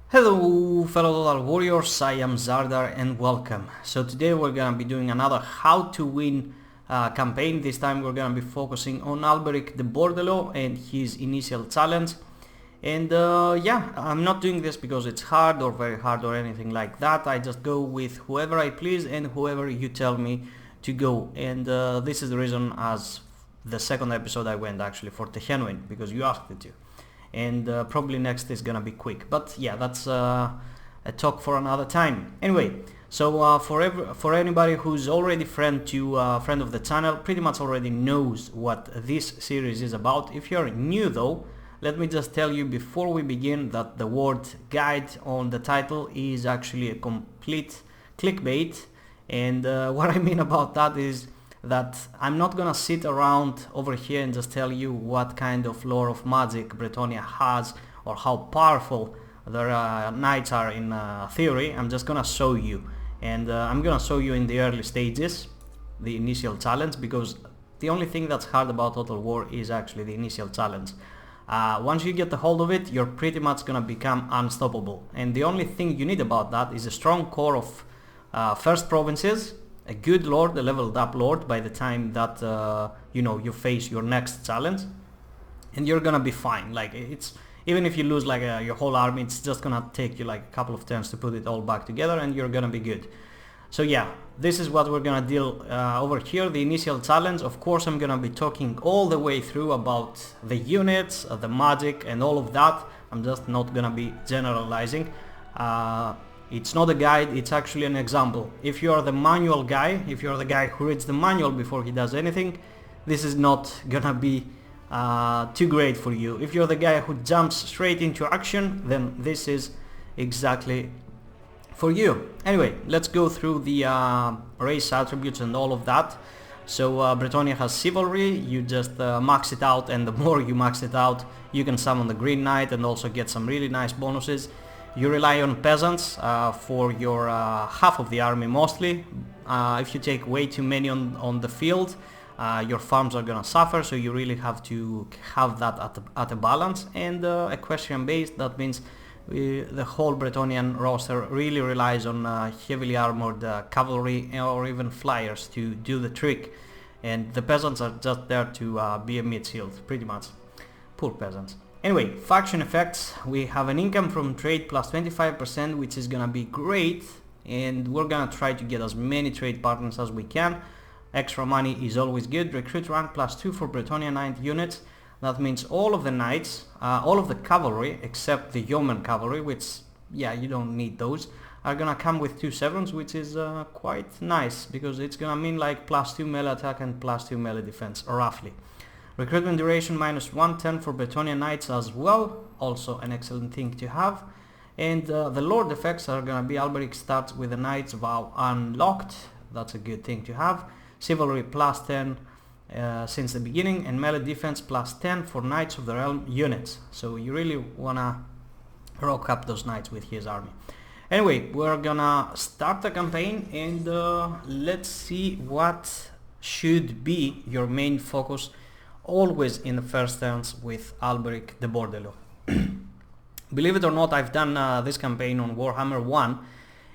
Hello fellow Total Warriors, I am Zardar and welcome. So today we're gonna be doing another how to win campaign. This time we're gonna be focusing on ALBERIC de Bordelot and his initial challenge. And yeah, I'm not doing this because it's hard or very hard or anything like that. I just go with whoever I please and whoever you tell me to go. And this is the reason as the second episode I went actually for Tehenuin, because you asked it to. And probably next is gonna be quick, but yeah, that's a talk for another time. Anyway, so for anybody who's already friend of the channel, pretty much already knows what this series is about. If you're new though, let me just tell you before we begin that the word guide on the title is actually a complete clickbait, and what I mean about that is that I'm not gonna sit around over here and just tell you what kind of lore of magic Bretonnia has or how powerful their knights are in theory. I'm just gonna show you, and I'm gonna show you in the early stages, the initial challenge, because the only thing that's hard about Total War is actually the initial challenge. Once you get the hold of it, you're pretty much gonna become unstoppable, and the only thing you need about that is a strong core of first provinces, a good lord, a leveled up lord by the time that you face your next challenge, and you're gonna be fine. Like, it's even if you lose like your whole army, it's just gonna take you like a couple of turns to put it all back together and you're gonna be good. So yeah, this is what we're gonna deal over here, the initial challenge. Of course I'm gonna be talking all the way through about the units, the magic and all of that. I'm just not gonna be generalizing. It's not a guide, it's actually an example. If you are the manual guy, if you're the guy who reads the manual before he does anything, this is not gonna be too great for you. If you're the guy who jumps straight into action, then this is exactly for you. Anyway, let's go through the race attributes and all of that. So Bretonnia has chivalry. You just max it out, and the more you max it out, you can summon the Green Knight and also get some really nice bonuses. You rely on peasants for your half of the army mostly. If you take way too many on the field, your farms are gonna suffer, so you really have to have that at a balance. And equestrian based, that means the whole Bretonnian roster really relies on heavily armored cavalry or even flyers to do the trick, and the peasants are just there to be a mid shield, pretty much. Poor peasants. Anyway, faction effects, we have an income from trade plus 25%, which is gonna be great, and we're gonna try to get as many trade partners as we can. Extra money is always good. Recruit rank plus 2 for Bretonnia Knight units. That means all of the knights, all of the cavalry except the yeoman cavalry, which, yeah, you don't need those, are gonna come with 2 severance, which is quite nice, because it's gonna mean like plus 2 melee attack and plus 2 melee defense, roughly. Recruitment duration minus 110 for Bretonnia Knights as well, also an excellent thing to have. And the Lord effects are gonna be ALBERIC starts with the Knight's Vow unlocked, that's a good thing to have. Chivalry plus 10 since the beginning, and melee defense plus 10 for Knights of the Realm units. So you really wanna rock up those knights with his army. Anyway, we're gonna start the campaign, and let's see what should be your main focus always in the first turns with ALBERIC de Bordelot. Believe it or not, I've done this campaign on Warhammer 1,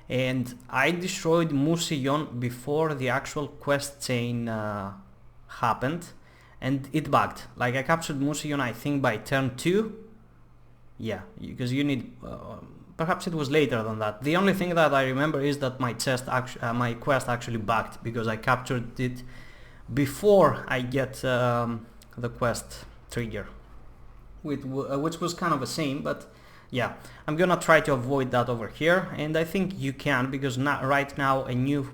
and I destroyed Mousillon before the actual quest chain happened, and it bugged. Like, I captured Mousillon I think by turn 2. Yeah, because you need... perhaps it was later than that. The only thing that I remember is that my quest actually bugged, because I captured it before I get the quest trigger, which was kind of a shame, but yeah, I'm gonna try to avoid that over here, and I think you can, because right now a new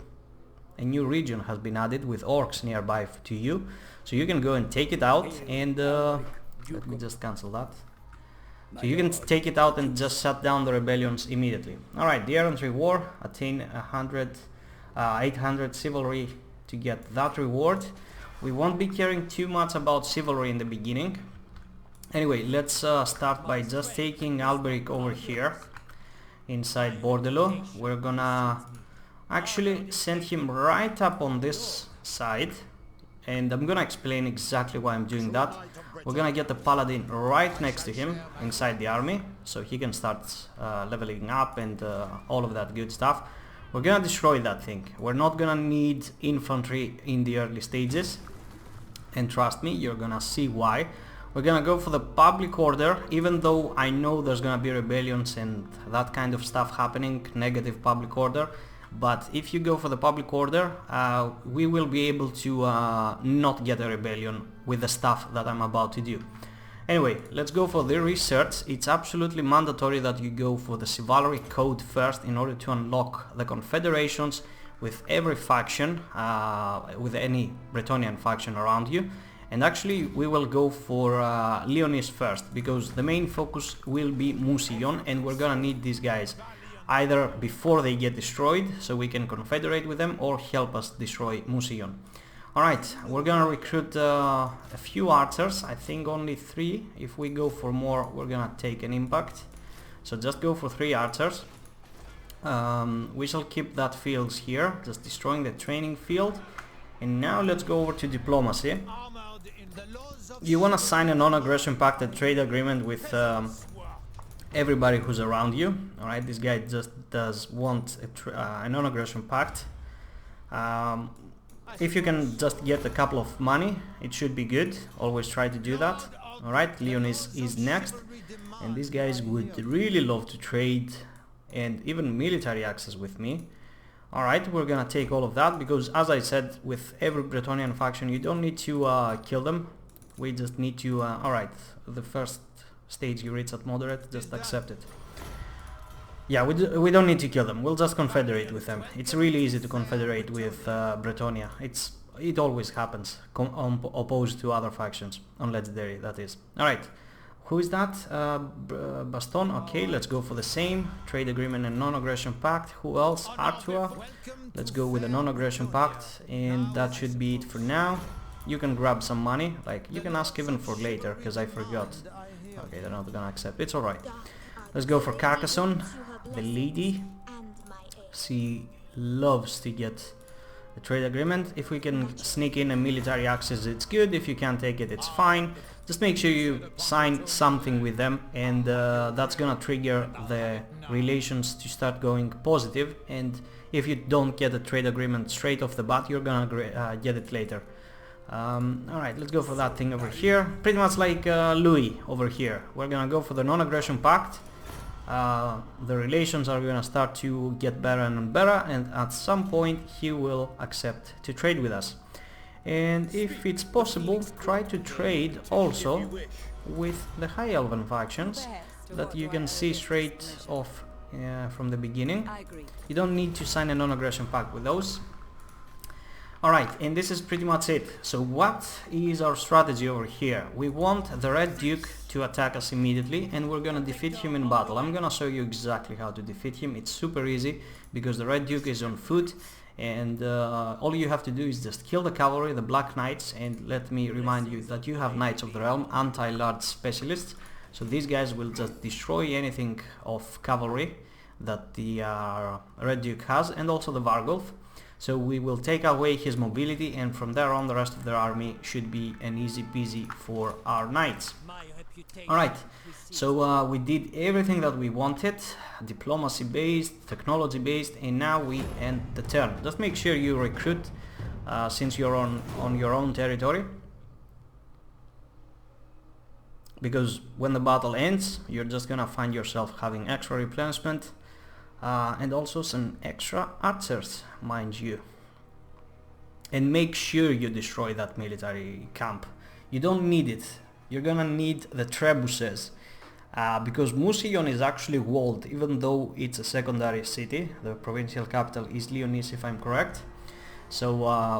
region has been added with orcs nearby to you, so you can go and take it out, and let me just cancel that. So you can take it out and just shut down the rebellions immediately. Alright, the Errantry War, attain 800 chivalry to get that reward. We won't be caring too much about chivalry in the beginning. Anyway, let's start by just taking ALBERIC over here inside Bordelot. We're gonna actually send him right up on this side, and I'm gonna explain exactly why I'm doing that. We're gonna get the paladin right next to him inside the army, so he can start leveling up and all of that good stuff. We're gonna destroy that thing. We're not gonna need infantry in the early stages, and trust me, you're gonna see why. We're gonna go for the public order, even though I know there's gonna be rebellions and that kind of stuff happening, negative public order. But if you go for the public order, we will be able to not get a rebellion with the stuff that I'm about to do. Anyway, let's go for the research. It's absolutely mandatory that you go for the chivalry code first in order to unlock the confederations with every faction, with any Bretonnian faction around you. And actually we will go for Leonis first, because the main focus will be Mousillon, and we're gonna need these guys either before they get destroyed so we can confederate with them, or help us destroy Mousillon. Alright, we're gonna recruit a few archers, I think only 3. If we go for more, we're gonna take an impact. So just go for 3 archers. We shall keep that fields here, just destroying the training field. And now let's go over to diplomacy. You want to sign a non-aggression pact, a trade agreement with everybody who's around you. Alright, this guy just does want a non-aggression pact. If you can just get a couple of money, it should be good. Always try to do that. Alright, Leonis is next. And these guys would really love to trade and even military access with me. Alright, we're gonna take all of that, because as I said, with every Bretonnian faction you don't need to kill them. We just need to... alright, the first stage you reach at moderate, just accept it. Yeah, we don't need to kill them, we'll just confederate with them. It's really easy to confederate with Bretonnia. It always happens, opposed to other factions, on Legendary that is. Alright, who is that? Baston, okay, let's go for the same. Trade agreement and non-aggression pact. Who else? Artois. Let's go with a non-aggression pact, and that should be it for now. You can grab some money, like you can ask even for later, because I forgot. Okay, they're not gonna accept, it's alright. Let's go for Carcassonne, the lady. She loves to get a trade agreement. If we can sneak in a military access, it's good. If you can't take it, it's fine. Just make sure you sign something with them, and that's gonna trigger the relations to start going positive. And if you don't get a trade agreement straight off the bat, you're gonna get it later. Alright, let's go for that thing over here. Pretty much like Louis over here. We're gonna go for the non-aggression pact. The relations are gonna start to get better and better, and at some point he will accept to trade with us. And if it's possible, try to trade also with the High Elven factions that you can see straight off from the beginning. You don't need to sign a non-aggression pact with those. Alright, and this is pretty much it. So what is our strategy over here? We want the Red Duke to attack us immediately, and we're gonna defeat him in battle. I'm gonna show you exactly how to defeat him. It's super easy, because the Red Duke is on foot, and all you have to do is just kill the cavalry, the Black Knights. And let me remind you that you have Knights of the Realm, anti-large specialists, so these guys will just destroy anything of cavalry that the Red Duke has, and also the Vargulf. So we will take away his mobility, and from there on the rest of their army should be an easy peasy for our knights. Alright, so we did everything that we wanted, diplomacy based, technology based, and now we end the turn. Just make sure you recruit since you're on your own territory, because when the battle ends you're just gonna find yourself having extra replenishment. And also some extra archers, mind you. And make sure you destroy that military camp. You don't need it. You're gonna need the trebuchets, because Mousillon is actually walled, even though it's a secondary city. The provincial capital is Leonis, if I'm correct. So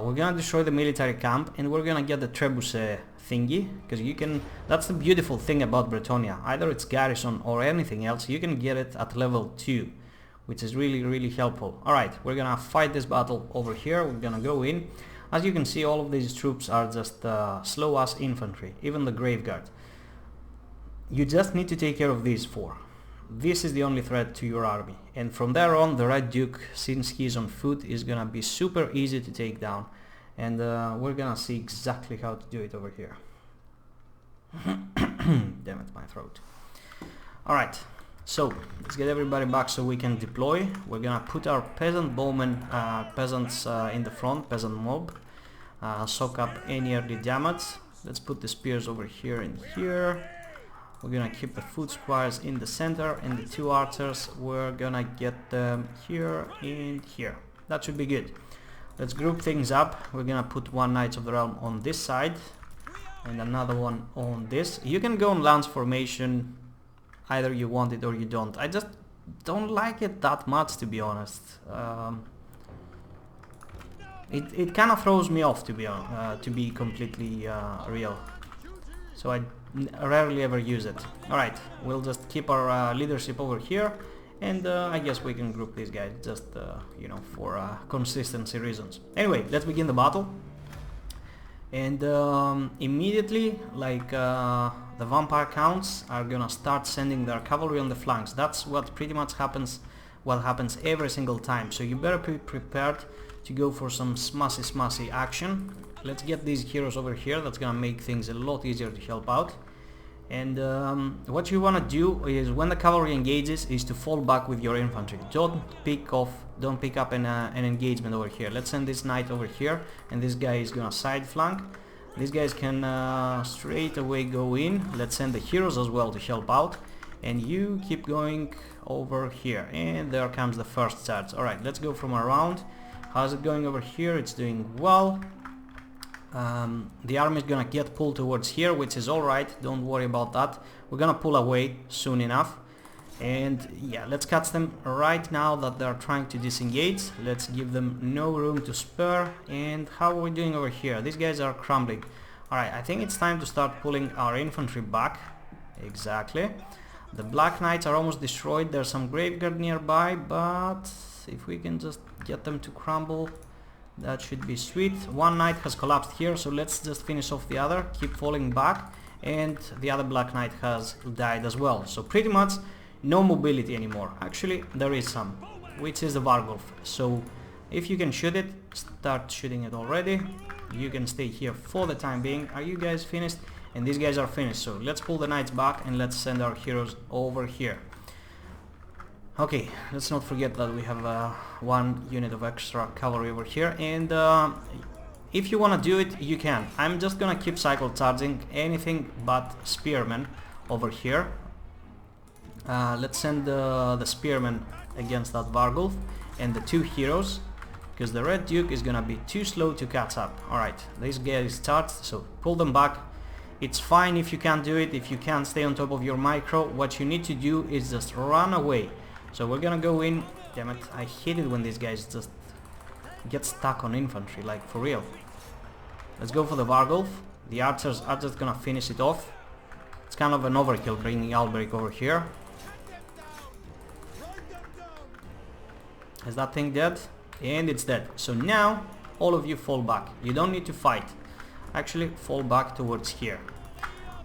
we're gonna destroy the military camp, and we're gonna get the trebuchet thingy, because you can... That's the beautiful thing about Bretonnia. Either it's garrison or anything else, you can get it at level 2. Which is really helpful. Alright, we're gonna fight this battle over here. We're gonna go in. As you can see, all of these troops are just slow as infantry, even the Grave Guard. You just need to take care of these 4. This is the only threat to your army. And from there on, the Red Duke, since he's on foot, is gonna be super easy to take down. And we're gonna see exactly how to do it over here. Damn it, my throat. Alright, so let's get everybody back so we can deploy. We're gonna put our peasant bowmen, peasants in the front, peasant mob. Soak up any early damage. Let's put the spears over here and here. We're gonna keep the foot squires in the center, and the two archers, we're gonna get them here and here. That should be good. Let's group things up. We're gonna put one Knights of the Realm on this side and another one on this. You can go on lance formation, either you want it or you don't. I just don't like it that much, to be honest. It kind of throws me off, to be completely real. So I rarely ever use it. Alright, we'll just keep our leadership over here, and I guess we can group these guys just, you know, for consistency reasons. Anyway, let's begin the battle. And immediately, like, the vampire counts are gonna start sending their cavalry on the flanks. That's what pretty much happens, what happens every single time. So you better be prepared to go for some smashy action. Let's get these heroes over here. That's gonna make things a lot easier to help out. And what you want to do is, when the cavalry engages, is to fall back with your infantry. Don't pick up an engagement over here. Let's send this knight over here, and this guy is gonna side flank. These guys can straight away go in. Let's send the heroes as well to help out, and you keep going over here. And there comes the first charge. Alright, let's go from around. How's it going over here? It's doing well. The army is gonna get pulled towards here, which is alright, don't worry about that. We're gonna pull away soon enough. And yeah, let's catch them right now that they're trying to disengage. Let's give them no room to spare. And how are we doing over here? These guys are crumbling. Alright, I think it's time to start pulling our infantry back. Exactly. The Black Knights are almost destroyed. There's some graveyard nearby, but if we can just get them to crumble, that should be sweet. One knight has collapsed here, so let's just finish off the other, keep falling back, and the other Black Knight has died as well. So pretty much no mobility anymore. Actually, there is some, which is the Vargulf. So if you can shoot it, start shooting it already. You can stay here for the time being. Are you guys finished? And these guys are finished, so let's pull the knights back and let's send our heroes over here. Okay, let's not forget that we have one unit of extra cavalry over here, and if you want to do it, you can. I'm just gonna keep cycle charging anything but spearmen over here. Let's send the spearmen against that Vargulf and the two heroes, because the Red Duke is gonna be too slow to catch up. Alright, this guy is charged, so pull them back. It's fine if you can't do it, if you can't stay on top of your micro. What you need to do is just run away. So we're gonna go in. Damn it, I hate it when these guys just get stuck on infantry, like for real. Let's go for the Vargulf. The archers are just gonna finish it off. It's kind of an overkill bringing ALBERIC over here. Is that thing dead? And it's dead. So now all of you fall back. You don't need to fight. Actually, fall back towards here.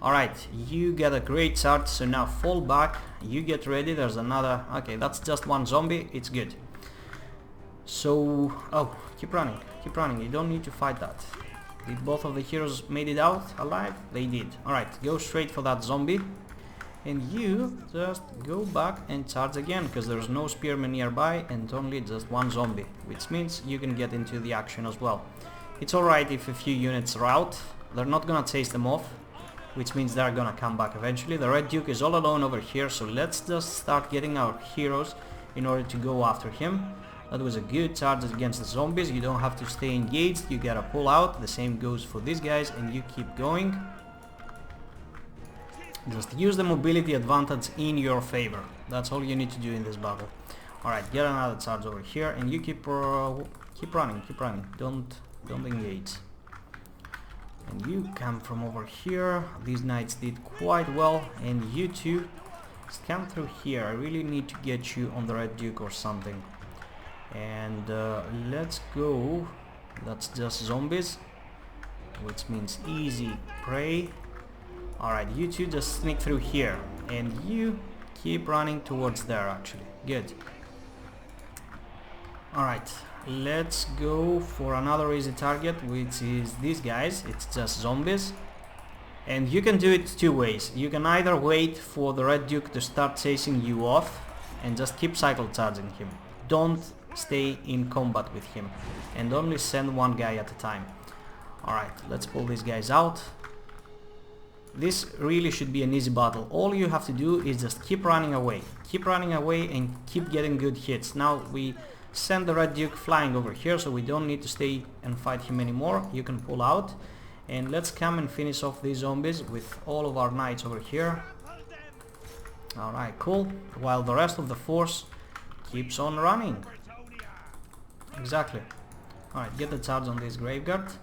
Alright, you get a great charge, so now fall back, you get ready. There's another. Okay, that's just one zombie, it's good. So, oh, keep running, you don't need to fight that. Did both of the heroes made it out alive? They did. Alright, go straight for that zombie, and you just go back and charge again, because there's no spearman nearby and only just one zombie, which means you can get into the action as well. It's alright if a few units are out, they're not gonna chase them off, which means they're gonna come back eventually. The Red Duke is all alone over here, so let's just start getting our heroes in order to go after him. That was a good charge against the zombies. You don't have to stay engaged, you gotta pull out. The same goes for these guys, and you keep going. Just use the mobility advantage in your favor. That's all you need to do in this battle. Alright, get another charge over here, and you keep running. Don't engage. And you come from over here. These knights did quite well, and you two just come through here. I really need to get you on the Red Duke or something. And let's go. That's just zombies, which means easy prey. Alright, you two just sneak through here, and you keep running towards there actually. Good. Alright, let's go for another easy target, which is these guys. It's just zombies. And you can do it two ways. You can either wait for the Red Duke to start chasing you off and just keep cycle charging him. Don't stay in combat with him and only send one guy at a time. Alright, let's pull these guys out. This really should be an easy battle. All you have to do is just keep running away. Keep running away and keep getting good hits. Now we send the Red Duke flying over here, so we don't need to stay and fight him anymore. You can pull out. And let's come and finish off these zombies with all of our knights over here. Alright, cool. While the rest of the force keeps on running. Exactly. Alright, get the charge on this graveguard.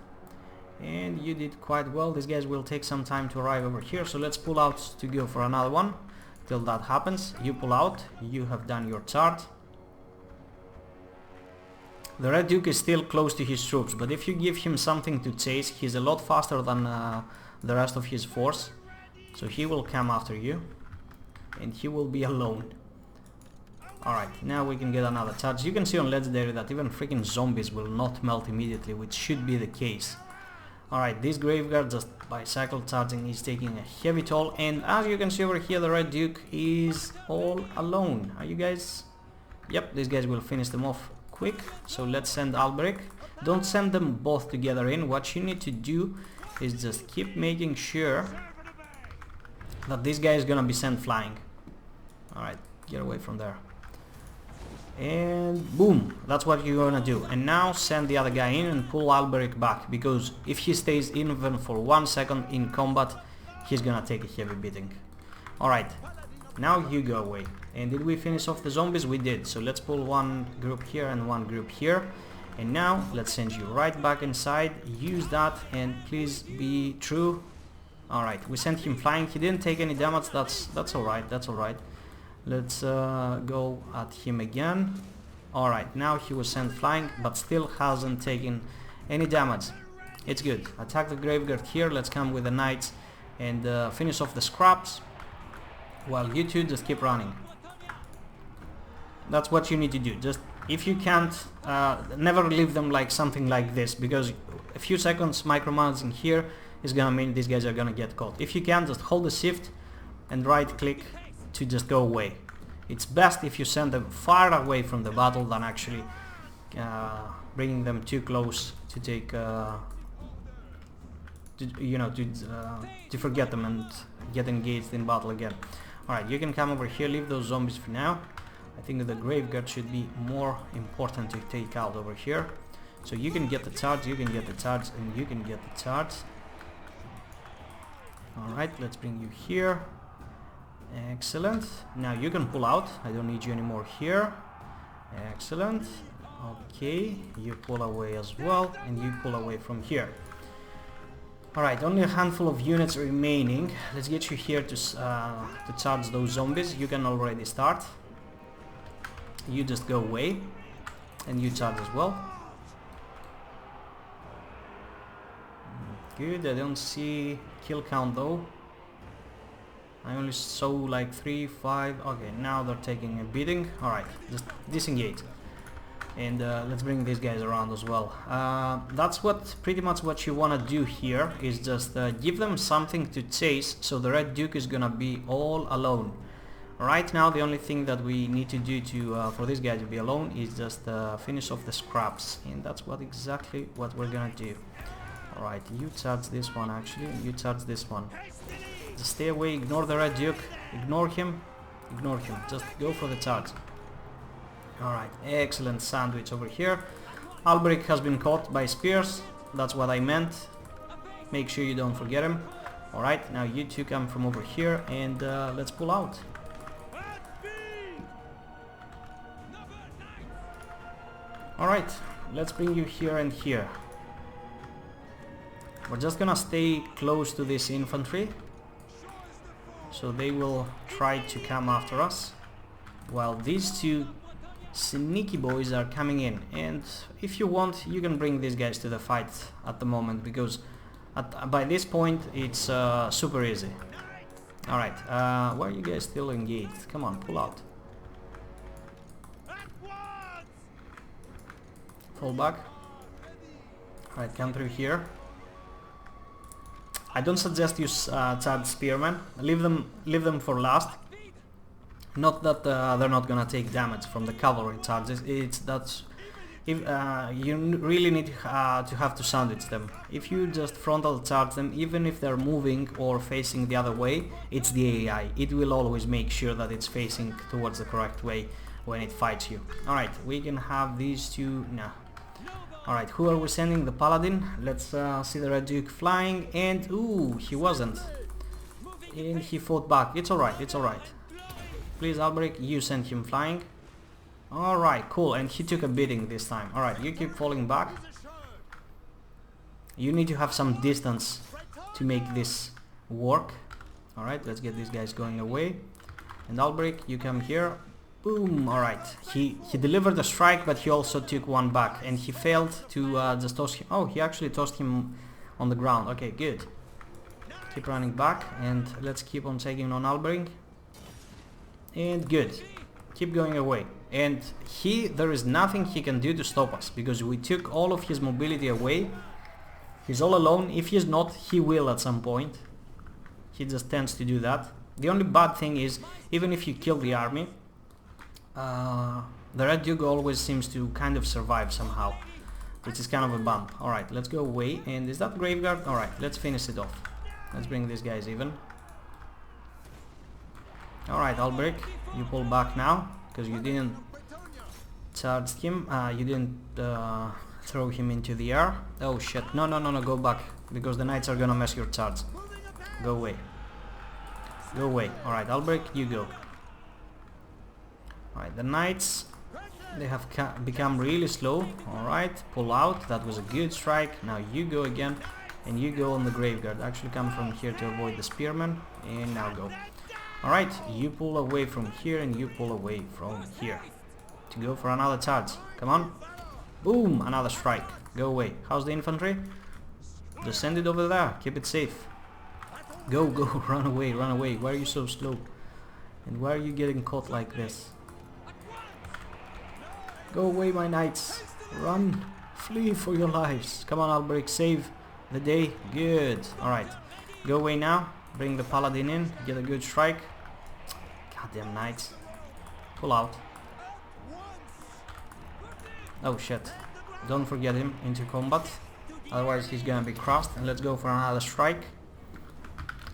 And you did quite well. These guys will take some time to arrive over here, so let's pull out to go for another one. Till that happens, you pull out. You have done your charge. The Red Duke is still close to his troops, but if you give him something to chase, he's a lot faster than the rest of his force. So he will come after you, and he will be alone. Alright, now we can get another charge. You can see on Legendary that even freaking zombies will not melt immediately, which should be the case. Alright, this Graveguard, just by cycle charging, is taking a heavy toll, and as you can see over here, the Red Duke is all alone. Are you guys? Yep, these guys will finish them off quick, so let's send ALBERIC. Don't send them both together in. What you need to do is just keep making sure that this guy is gonna be sent flying. Alright, get away from there. And boom, that's what you're gonna do. And now send the other guy in and pull ALBERIC back, because if he stays even for 1 second in combat, he's gonna take a heavy beating. Alright, now you go away. And did we finish off the zombies? We did. So let's pull one group here and one group here. And now let's send you right back inside. Use that and please be true. Alright, we sent him flying. He didn't take any damage. That's alright, that's alright. Let's go at him again. Alright, now he was sent flying, but still hasn't taken any damage. It's good. Attack the Graveguard here. Let's come with the knights and finish off the scraps, while you two just keep running. That's what you need to do. Just, if you can't, never leave them like something like this, because a few seconds micromanaging here is gonna mean these guys are gonna get caught. If you can, just hold the shift and right click to just go away. It's best if you send them far away from the battle than actually bringing them too close to take, to forget them and get engaged in battle again. Alright, you can come over here, leave those zombies for now. I think the Graveguard should be more important to take out over here. So you can get the charge, you can get the charge, and you can get the charge. Alright, let's bring you here. Excellent. Now you can pull out. I don't need you anymore here. Excellent. Okay, you pull away as well, and you pull away from here. Alright, only a handful of units remaining. Let's get you here to charge those zombies. You can already start. You just go away and you charge as well. Good, I don't see kill count though. I only saw like 3, 5. Okay, now they're taking a beating. Alright, just disengage. And let's bring these guys around as well. That's pretty much what you want to do here, is just give them something to chase, so the Red Duke is gonna be all alone. Right now the only thing that we need to do for this guy to be alone is just finish off the scraps, and that's exactly what we're gonna do. Alright, you charge this one actually, and you charge this one. Just stay away, ignore the Red Duke, ignore him, just go for the charge. Alright, excellent sandwich over here. ALBERIC has been caught by spears, that's what I meant. Make sure you don't forget him. Alright, now you two come from over here and let's pull out. Alright, let's bring you here and here. We're just gonna stay close to this infantry, so they will try to come after us, while these two sneaky boys are coming in. And if you want, you can bring these guys to the fight at the moment, because by this point it's super easy. Alright, why are you guys still engaged? Come on, pull out. Fall back. Alright, come through here. I don't suggest you charge spearmen. Leave them for last. Not that they're not gonna take damage from the cavalry charges. It's that if you really need to have to sandwich them. If you just frontal charge them, even if they're moving or facing the other way, it's the AI. It will always make sure that it's facing towards the correct way when it fights you. Alright, we can have these two now. Alright, who are we sending? The paladin. Let's see the Red Duke flying, and ooh, he wasn't. And he fought back. It's alright, it's alright. Please, Alberic, you send him flying. Alright, cool, and he took a beating this time. Alright, you keep falling back. You need to have some distance to make this work. Alright, let's get these guys going away. And Alberic, you come here. Boom, alright. He delivered a strike, but he also took one back. And he failed to just toss him. Oh, he actually tossed him on the ground. Okay, good. Keep running back, and let's keep on taking on Alberic. And good. Keep going away. And there is nothing he can do to stop us, because we took all of his mobility away. He's all alone. If he's not, he will at some point. He just tends to do that. The only bad thing is, even if you kill the army, the Red Duke always seems to kind of survive somehow, which is kind of a bump. Alright, let's go away. And is that graveyard? Alright, let's finish it off. Let's bring these guys even. Alright, Alberic, you pull back now, because you didn't charge him, you didn't throw him into the air. Oh shit, no, go back, because the knights are gonna mess your charge. Go away. Go away. Alright, Alberic, you go. Alright, the knights, they have become really slow. Alright, pull out, that was a good strike. Now you go again, and you go on the graveyard. Actually come from here to avoid the spearmen, and now go. Alright, you pull away from here, and you pull away from here to go for another charge. Come on. Boom, another strike. Go away. How's the infantry? Just send it over there. Keep it safe. Go, run away, run away. Why are you so slow? And why are you getting caught like this? Go away, my knights. Run. Flee for your lives. Come on, Alberic, save the day. Good. Alright, go away now. Bring the paladin in, get a good strike. Goddamn knights. Pull out. Oh shit. Don't forget him into combat. Otherwise he's gonna be crossed. And let's go for another strike.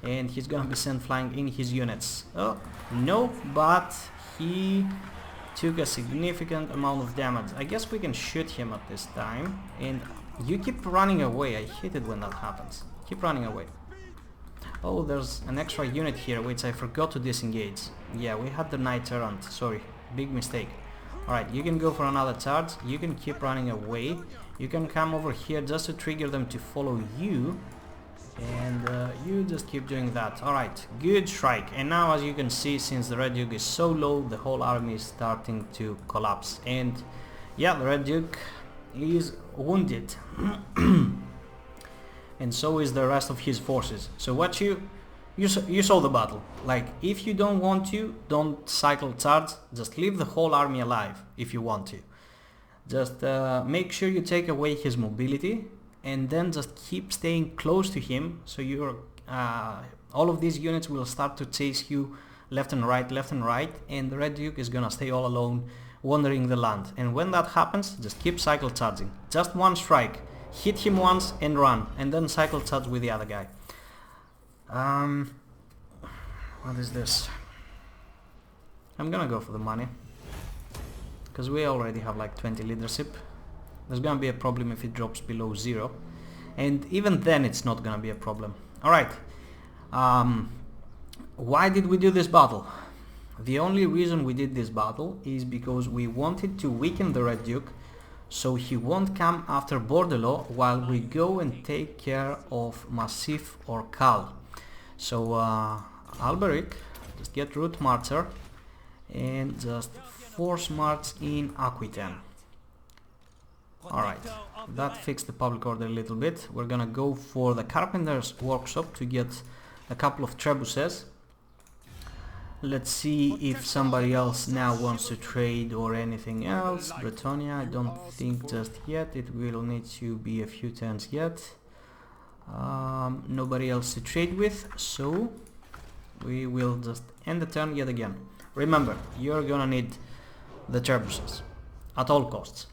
And he's gonna be sent flying in his units. Oh, no, but he took a significant amount of damage. I guess we can shoot him at this time. And you keep running away. I hate it when that happens. Keep running away. Oh, there's an extra unit here, which I forgot to disengage. Yeah, we had the knight errant. Sorry, big mistake. Alright, you can go for another charge. You can keep running away. You can come over here just to trigger them to follow you. And you just keep doing that. Alright, good strike. And now, as you can see, since the Red Duke is so low, the whole army is starting to collapse. And yeah, the Red Duke is wounded. And so is the rest of his forces. So what you saw the battle. Like, if you don't want to, don't cycle charge. Just leave the whole army alive if you want to. Just make sure you take away his mobility, and then just keep staying close to him. So you're all of these units will start to chase you left and right, and the Red Duke is gonna stay all alone, wandering the land. And when that happens, just keep cycle charging. Just one strike. Hit him once and run, and then cycle charge with the other guy. What is this? I'm gonna go for the money, because we already have like 20 leadership. There's gonna be a problem if it drops below 0, and even then it's not gonna be a problem. Alright, why did we do this battle? The only reason we did this battle is because we wanted to weaken the Red Duke, so he won't come after Bordelot while we go and take care of Massif or Cal. So Alberic, just get Route Marcher and just force march in Aquitaine. Alright, that fixed the public order a little bit. We're gonna go for the Carpenter's Workshop to get a couple of trebuchets. Let's see if somebody else now wants to trade or anything else. Bretonia, I don't think just yet. It will need to be a few turns yet. Nobody else to trade with, so we will just end the turn yet again. Remember, you're gonna need the trebuchets at all costs.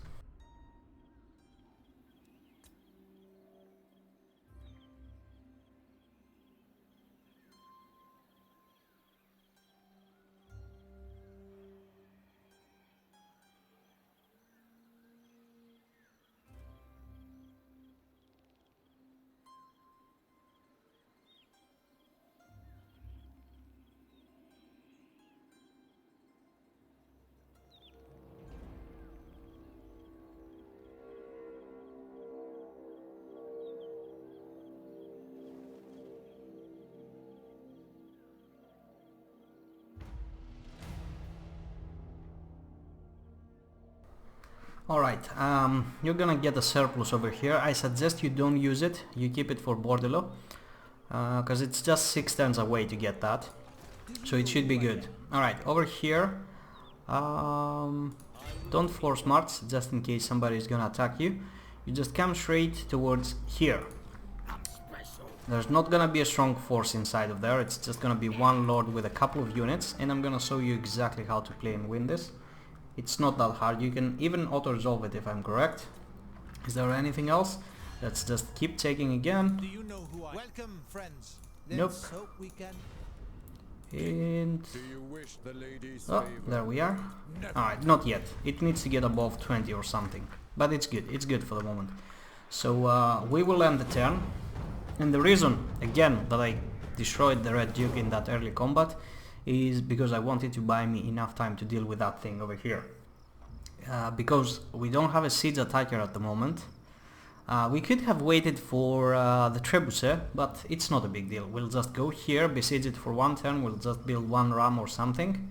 Alright, you're gonna get a surplus over here. I suggest you don't use it, you keep it for Bordello, because it's just 6 turns away to get that, so it should be good. Alright, over here, don't force march, just in case somebody is gonna attack you. You just come straight towards here. There's not gonna be a strong force inside of there, it's just gonna be one lord with a couple of units, and I'm gonna show you exactly how to play and win this. It's not that hard, you can even auto-resolve it if I'm correct. Is there anything else? Let's just keep taking again. Do you know who I welcome, friends? Nope. We can... And... Do you wish the ladies oh, there we are. Alright, not yet. It needs to get above 20 or something. But it's good for the moment. So we will end the turn. And the reason, again, that I destroyed the Red Duke in that early combat is because I wanted to buy me enough time to deal with that thing over here. Because we don't have a siege attacker at the moment. We could have waited for the trebuchet, but it's not a big deal. We'll just go here, besiege it for one turn, we'll just build one ram or something,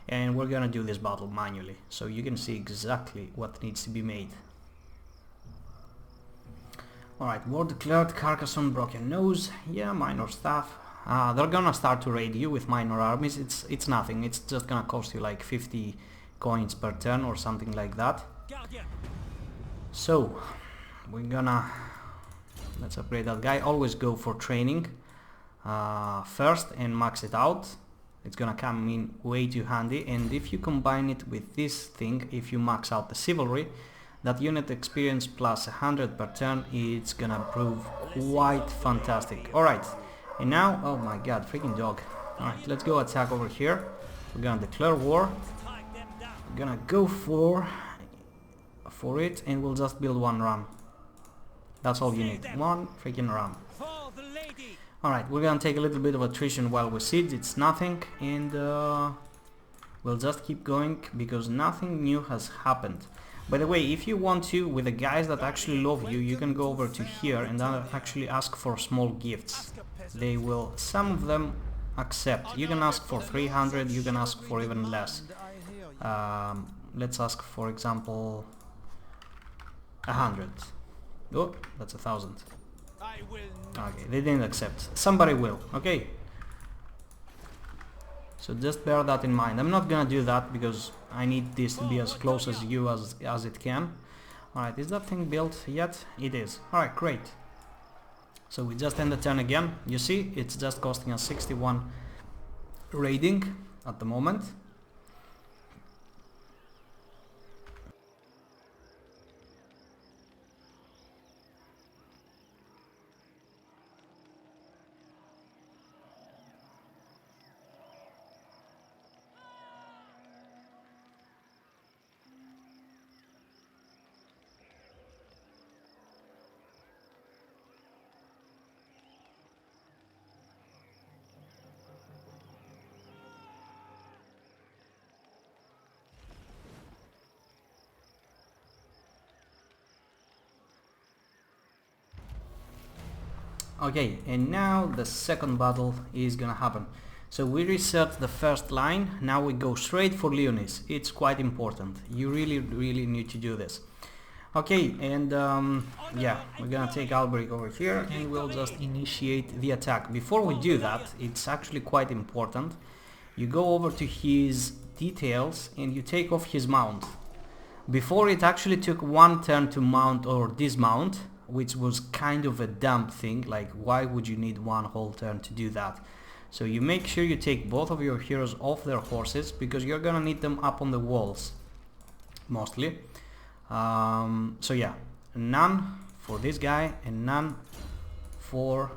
and we're gonna do this battle manually, so you can see exactly what needs to be made. Alright, war declared, Carcassonne, broken nose, yeah, minor staff. They're gonna start to raid you with minor armies. It's nothing, it's just gonna cost you like 50 coins per turn or something like that. So we're gonna, let's upgrade that guy. Always go for training first and max it out. It's gonna come in way too handy, and if you combine it with this thing, if you max out the chivalry, that unit experience plus 100 per turn, it's gonna prove quite fantastic. Alright, and now, oh my god, freaking dog. Alright, let's go attack over here. We're gonna declare war. We're gonna go for it, and we'll just build one ram. That's all you need, one freaking ram. Alright, we're gonna take a little bit of attrition while we siege, it's nothing, and we'll just keep going because nothing new has happened. By the way, if you want to, with the guys that actually love you, you can go over to here and actually ask for small gifts. They will, some of them accept. You can ask for 300, you can ask for even less. Let's ask, for example, 100. Oh, that's 1,000. Okay, they didn't accept. Somebody will, okay? So just bear that in mind. I'm not gonna do that because I need this to be as close as you as it can. Alright, is that thing built yet? It is. Alright, great. So we just end the turn again. You see, it's just costing us 61 raiding at the moment. Okay, and now the second battle is gonna happen. So we reset the first line, now we go straight for Leonis. It's quite important. You really need to do this. Okay, and yeah, we're gonna take ALBERIC over here and we'll just initiate the attack. Before we do that, it's actually quite important. You go over to his details and you take off his mount. Before it actually took one turn to mount or dismount, which was kind of a dumb thing. Like, why would you need one whole turn to do that? So you make sure you take both of your heroes off their horses, because you're gonna need them up on the walls mostly. So yeah, none for this guy and none for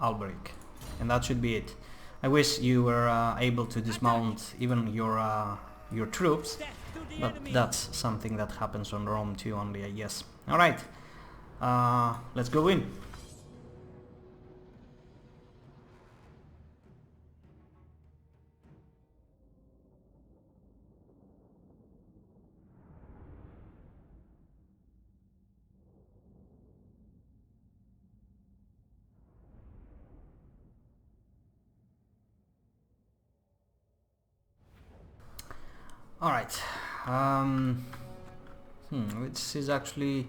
ALBERIC, and that should be it. I wish you were able to dismount even your troops, but that's something that happens on Rome 2 only, I guess. Alright, let's go in. Alright, this is actually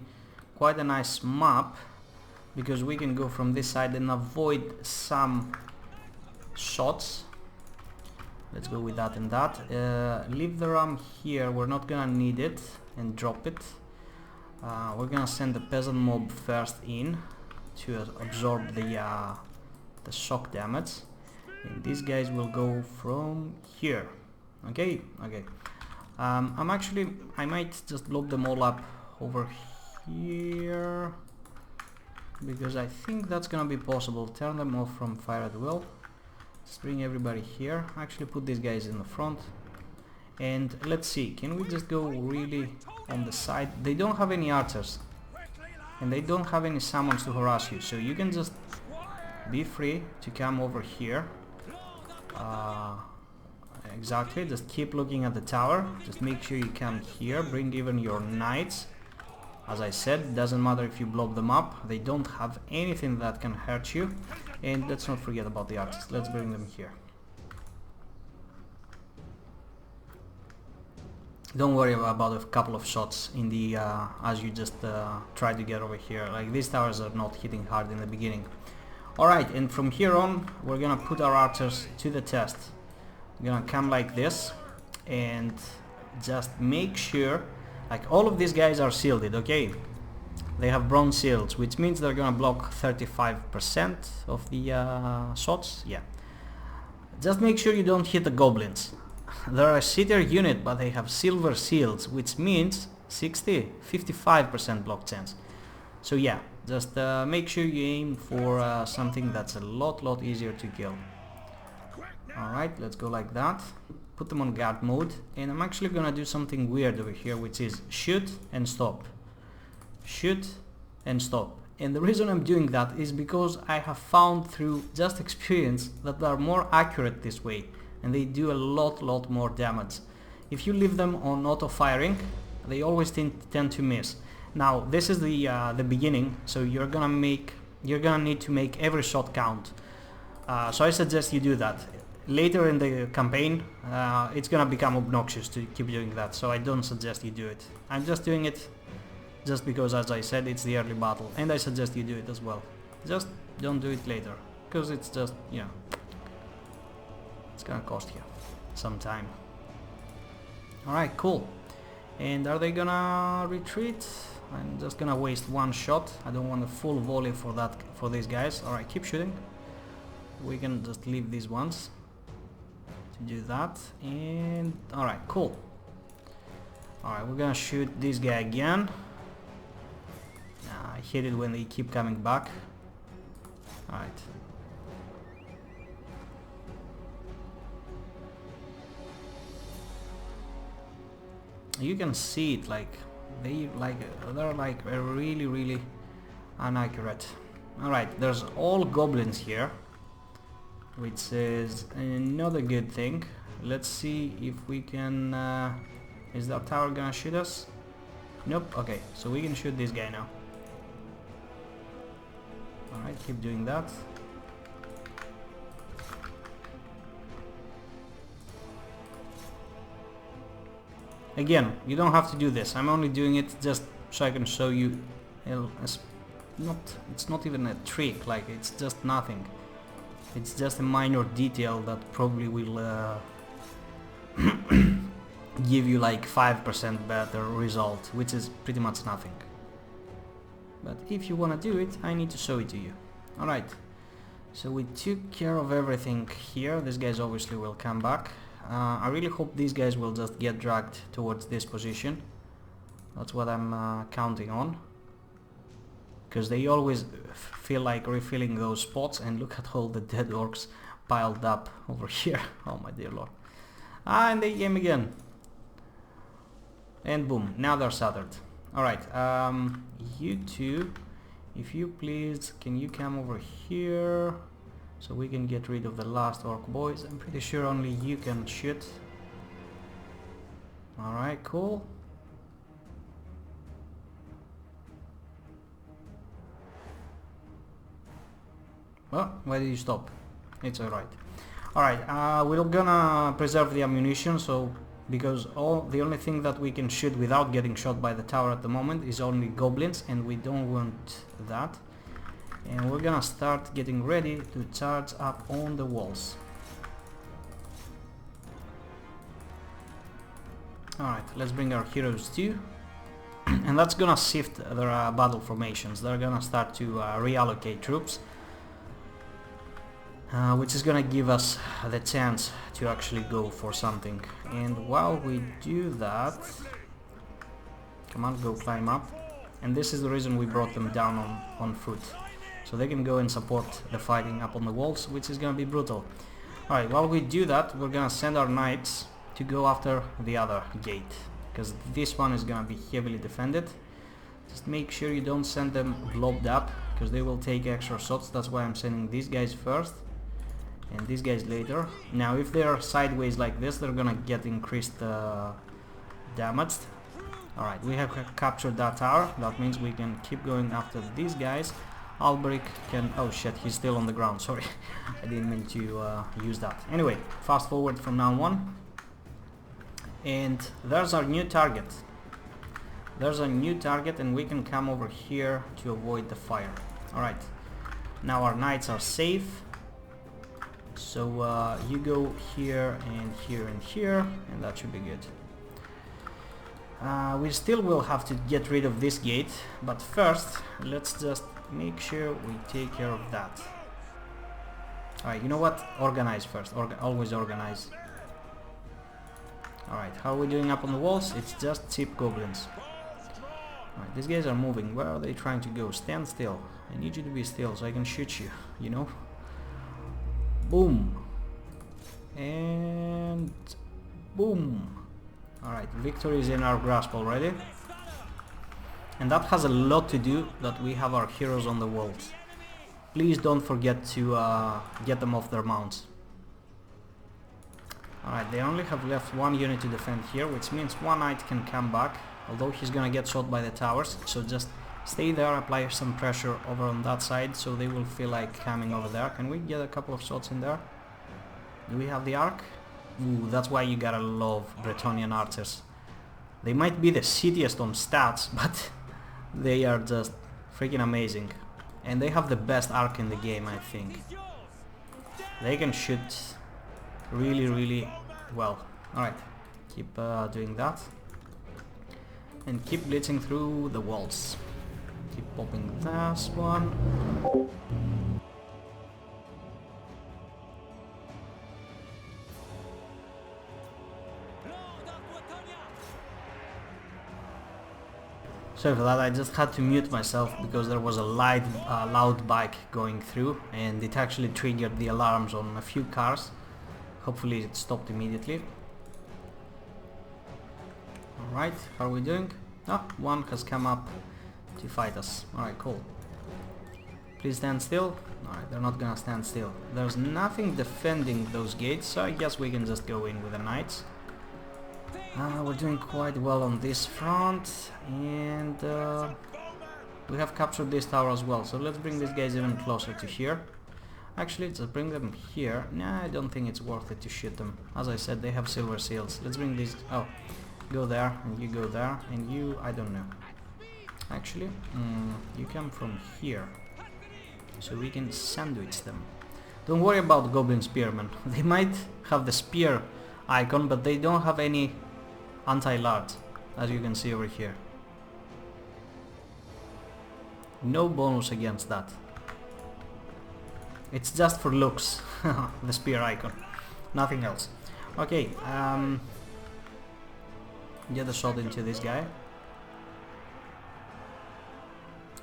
quite a nice map, because we can go from this side and avoid some shots. Let's go with that and that. Leave the ram here, we're not gonna need it, and drop it. We're gonna send the peasant mob first in to absorb the shock damage, and these guys will go from here. Okay. I might just blow them all up over here, because I think that's gonna be possible. Turn them off from fire at will. Just bring everybody here. Actually put these guys in the front, and let's see, can we just go really on the side? They don't have any archers and they don't have any summons to harass you, so you can just be free to come over here. Exactly, just keep looking at the tower, just make sure you come here, bring even your knights. As I said, doesn't matter if you blow them up, they don't have anything that can hurt you. And let's not forget about the archers, let's bring them here. Don't worry about a couple of shots in the as you just try to get over here. Like, these towers are not hitting hard in the beginning. Alright, and from here on we're gonna put our archers to the test. We're gonna come like this and just make sure, like, all of these guys are shielded, okay? They have bronze shields, which means they're gonna block 35% of the shots. Yeah. Just make sure you don't hit the goblins. They're a shitter unit, but they have silver shields, which means 55% block chance. So yeah, just make sure you aim for something that's a lot easier to kill. Alright, let's go like that. Put them on guard mode, and I'm actually gonna do something weird over here, which is shoot and stop. Shoot and stop. And the reason I'm doing that is because I have found through just experience that they are more accurate this way, and they do a lot more damage. If you leave them on auto firing, they always tend to miss. Now this is the beginning, so you're gonna need to make every shot count. So I suggest you do that. Later in the campaign, it's gonna become obnoxious to keep doing that, so I don't suggest you do it. I'm just doing it just because, as I said, it's the early battle, and I suggest you do it as well. Just don't do it later, because it's just, you know, it's gonna cost you some time. Alright, cool. And are they gonna retreat? I'm just gonna waste one shot. I don't want a full volley for these guys. Alright, keep shooting. We can just leave these ones to do that. And alright, cool. Alright, we're gonna shoot this guy again. I hate it when they keep coming back. Alright. You can see it, like they're like really inaccurate. Alright, there's all goblins here, which is another good thing. Let's see if we can is that tower gonna shoot us? Nope. Okay, so we can shoot this guy now. Alright, keep doing that. Again, you don't have to do this. I'm only doing it just so I can show you. It's not even a trick, like, it's just nothing. It's just a minor detail that probably will give you like 5% better result, which is pretty much nothing. but if you want to do it, I need to show it to you. Alright, so we took care of everything here. These guys obviously will come back. I really hope these guys will just get dragged towards this position. That's what I'm counting on, because they always feel like refilling those spots, and look at all the dead orcs piled up over here. Oh my dear lord. And they came again. And boom, now they're shattered. Alright, you two, if you please, can you come over here so we can get rid of the last orc boys? I'm pretty sure only you can shoot. Alright, cool. Well, why did you stop? It's alright. Alright, we're gonna preserve the ammunition, so because the only thing that we can shoot without getting shot by the tower at the moment is only goblins, and we don't want that. And we're gonna start getting ready to charge up on the walls. Alright, let's bring our heroes too. And that's gonna shift their battle formations. They're gonna start to reallocate troops. Which is gonna give us the chance to actually go for something. And while we do that, come on, go climb up. And this is the reason we brought them down on foot, so they can go and support the fighting up on the walls, which is gonna be brutal. Alright, while we do that, we're gonna send our knights to go after the other gate, because this one is gonna be heavily defended. Just make sure you don't send them blobbed up, because they will take extra shots. That's why I'm sending these guys first and these guys later. Now if they're sideways like this, they're gonna get increased damage. Alright, we have captured that tower. That means we can keep going after these guys. ALBERIC can... oh shit, he's still on the ground, sorry. I didn't mean to use that. Anyway, fast forward from now on. And there's our new target. There's a new target, and we can come over here to avoid the fire. Alright, now our knights are safe. So you go here and here and here, and that should be good. We still will have to get rid of this gate, but first let's just make sure we take care of that. Alright, you know what? Organize first. Always organize. Alright, how are we doing up on the walls? It's just cheap goblins. Alright, these guys are moving. Where are they trying to go? Stand still. I need you to be still so I can shoot you, you know? Boom. And boom. Alright, victory is in our grasp already. And that has a lot to do that we have our heroes on the walls. Please don't forget to get them off their mounts. Alright, they only have left one unit to defend here, which means one knight can come back, although he's gonna get shot by the towers. So just stay there, apply some pressure over on that side, so they will feel like coming over there. Can we get a couple of shots in there? Do we have the arc? Ooh, that's why you gotta love Bretonnian archers. They might be the shittiest on stats, but they are just freaking amazing. And they have the best arc in the game, I think. They can shoot really, really well. Alright, keep doing that. And keep blitzing through the walls. Keep popping this one. Sorry for that, I just had to mute myself because there was a loud bike going through, and it actually triggered the alarms on a few cars. Hopefully it stopped immediately. Alright, how are we doing? Ah, one has come up to fight us. Alright, cool. Please stand still. Alright, they're not gonna stand still. There's nothing defending those gates, so I guess we can just go in with the knights. We're doing quite well on this front, and we have captured this tower as well, so let's bring these guys even closer to here. Actually, let's bring them here. Nah, I don't think it's worth it to shoot them. As I said, they have silver seals. Let's bring these... oh, go there, and you go there, and you... I don't know. Actually, you come from here, so we can sandwich them. Don't worry about goblin spearmen. They might have the spear icon, but they don't have any anti-large, as you can see over here. No bonus against that. It's just for looks, the spear icon, nothing else. Okay, get a shot into this guy.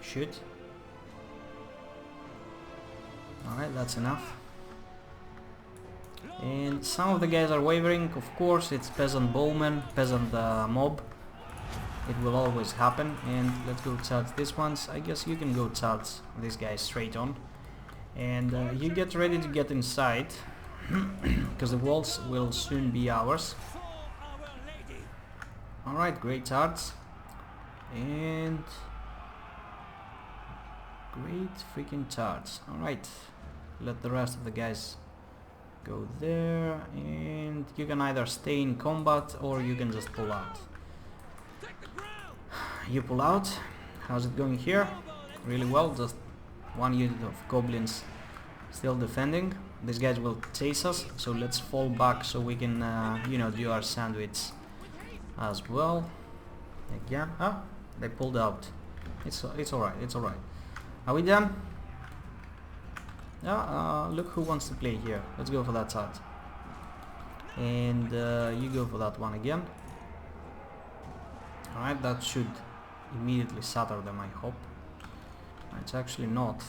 Shoot. Alright, that's enough. And some of the guys are wavering, of course, it's peasant bowman, peasant mob. It will always happen. And let's go charge this ones. I guess you can go charge this guy straight on. And you get ready to get inside, because the walls will soon be ours. Alright, great charge. And great freaking charge. Alright, let the rest of the guys go there, and you can either stay in combat or you can just pull out. You pull out. How's it going here? Really well, just one unit of goblins still defending. These guys will chase us, so let's fall back so we can you know, do our sandwich as well. Again, they pulled out. It's alright, it's alright. Are we done? Yeah, look who wants to play here. Let's go for that side. And you go for that one again. Alright, that should immediately shatter them, I hope. It's actually not.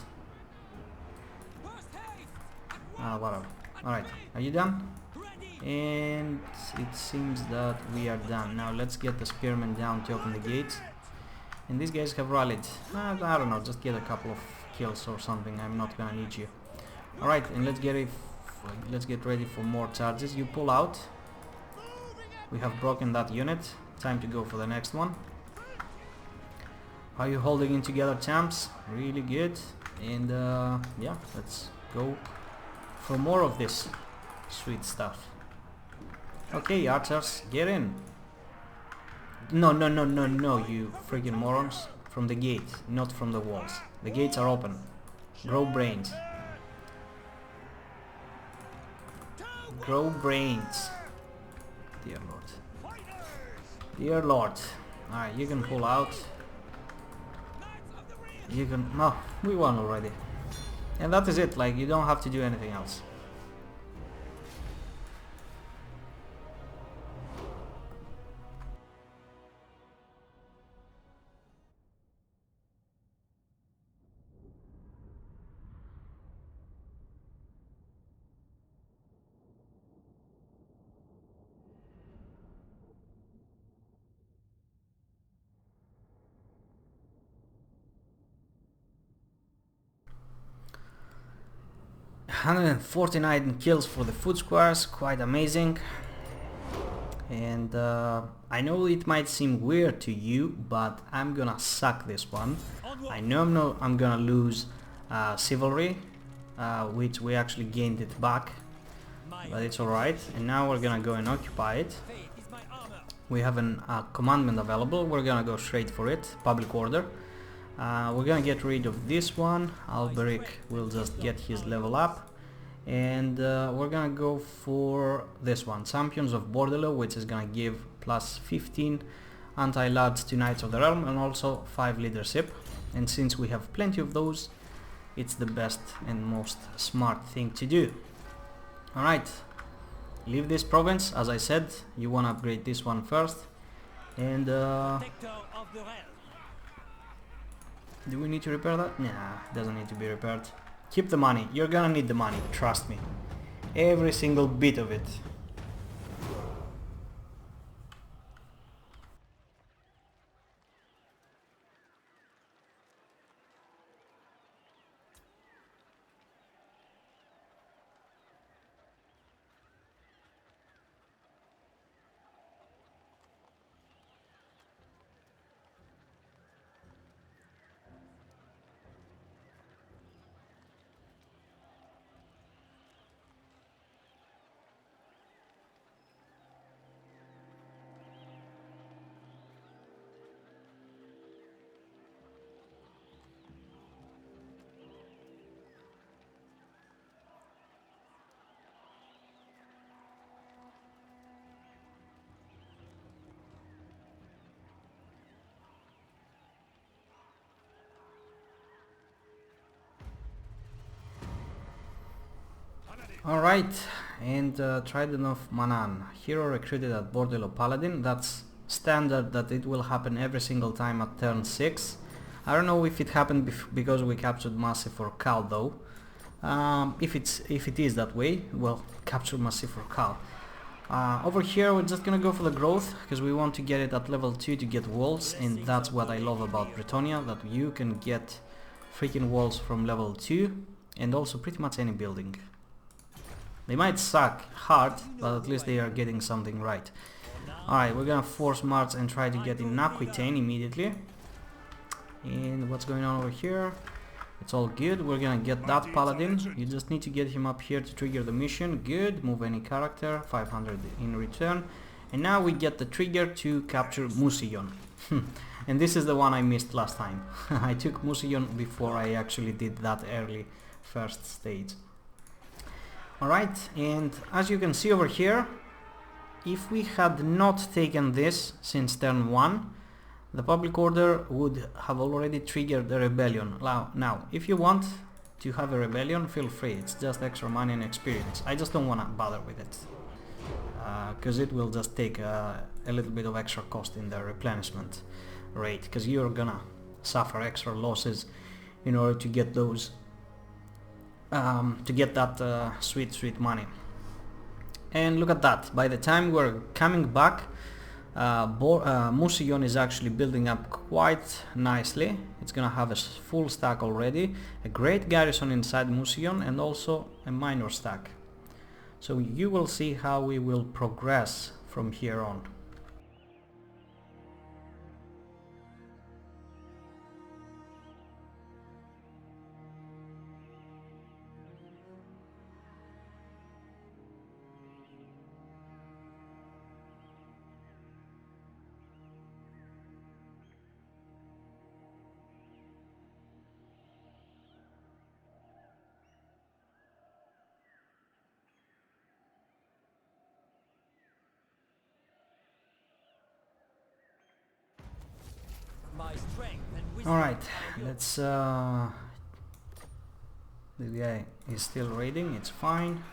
Whatever. Alright, are you done? And it seems that we are done. Now let's get the spearmen down to open the gates. And these guys have rallied. I don't know, just get a couple of kills or something. I'm not gonna need you. Alright, and let's get ready for more charges. You pull out. We have broken that unit. Time to go for the next one. Are you holding in together, champs? Really good. And yeah, let's go for more of this sweet stuff. Okay, archers, get in. No, no, no, no, no, you freaking morons. From the gate, not from the walls. The gates are open. Grow brains. Grow brains. Dear Lord. Dear Lord. Alright, you can pull out. You can... No, we won already. And that is it, like, you don't have to do anything else. $149 kills for the foot squares, quite amazing. And I know it might seem weird to you, but I'm gonna suck this one. I know I'm gonna lose chivalry, which we actually gained it back, but it's alright. And now we're gonna go and occupy it. We have a commandment available, we're gonna go straight for it, public order. We're gonna get rid of this one. ALBERIC will just get his level up. And we're gonna go for this one, Champions of Bordello, which is gonna give plus 15 anti-lads to Knights of the Realm and also 5 leadership. And since we have plenty of those, it's the best and most smart thing to do. Alright, leave this province. As I said, you wanna upgrade this one first. And do we need to repair that? Nah, doesn't need to be repaired. Keep the money. You're gonna need the money, trust me. Every single bit of it. Alright, and Trident of Manan. Hero recruited at Bordello Paladin. That's standard, that it will happen every single time at turn 6. I don't know if it happened because we captured Massive or Cal though. If it is that way, well, capture Massive or Cal. Over here we're just gonna go for the growth, because we want to get it at level 2 to get walls, and that's what I love about Bretonnia, that you can get freaking walls from level 2, and also pretty much any building. They might suck hard, but at least they are getting something right. Alright, we're gonna force march and try to get in Aquitaine immediately. And what's going on over here? It's all good. We're gonna get that paladin. You just need to get him up here to trigger the mission. Good. Move any character. 500 in return. And now we get the trigger to capture Mousillon. And this is the one I missed last time. I took Mousillon before I actually did that early first stage. Alright, and as you can see over here, if we had not taken this since turn 1, the public order would have already triggered a rebellion. Now, if you want to have a rebellion, feel free. It's just extra money and experience. I just don't want to bother with it, because it will just take a little bit of extra cost in the replenishment rate, because you're gonna suffer extra losses in order to get those, to get that sweet money. And look at that, by the time we're coming back, Mousillon is actually building up quite nicely. It's gonna have a full stack already, a great garrison inside Mousillon, and also a minor stack. So you will see how we will progress from here on. Alright, let's this guy is still raiding, it's fine.